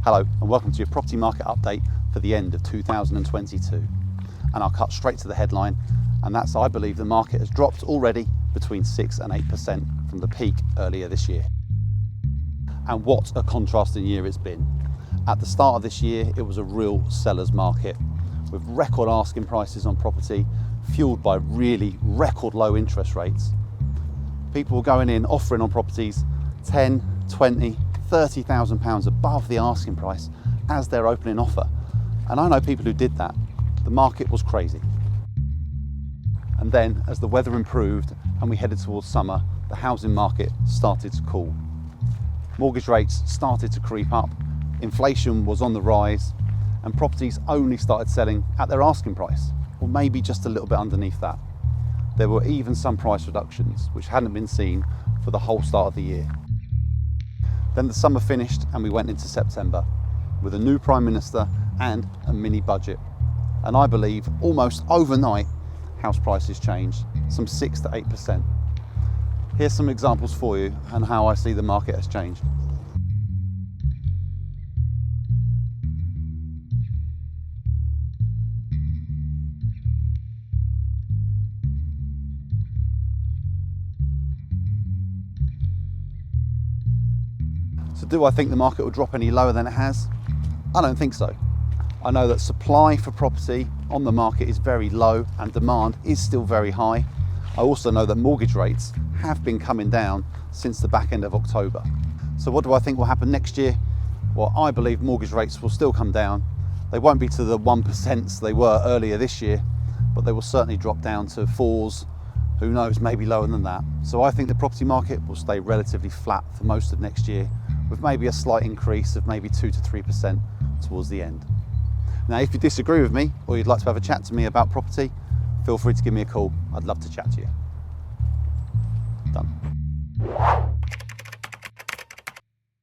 Hello and welcome to your property market update for the end of 2022. And I'll cut straight to the headline, and that's I believe the market has dropped already between 6 and 8% from the peak earlier this year. And what a contrasting year it's been. At the start of this year, it was a real seller's market with record asking prices on property, fueled by really record low interest rates. People were going in offering on properties 10, 20, £30,000 above the asking price as their opening offer. And I know people who did that. The market was crazy. And then as the weather improved and we headed towards summer, the housing market started to cool. Mortgage rates started to creep up, inflation was on the rise, and properties only started selling at their asking price, or maybe just a little bit underneath that. There were even some price reductions which hadn't been seen for the whole start of the year. Then the summer finished and we went into September with a new Prime Minister and a mini budget. And I believe almost overnight house prices changed, some 6 to 8%. Here's some examples for you and how I see the market has changed. So do I think the market will drop any lower than it has? I don't think so. I know that supply for property on the market is very low and demand is still very high. I also know that mortgage rates have been coming down since the back end of October. So what do I think will happen next year? Well, I believe mortgage rates will still come down. They won't be to the 1% they were earlier this year, but they will certainly drop down to 4s, who knows, maybe lower than that. So I think the property market will stay relatively flat for most of next year, with maybe a slight increase of maybe 2 to 3% towards the end. Now, if you disagree with me or you'd like to have a chat to me about property, feel free to give me a call. I'd love to chat to you.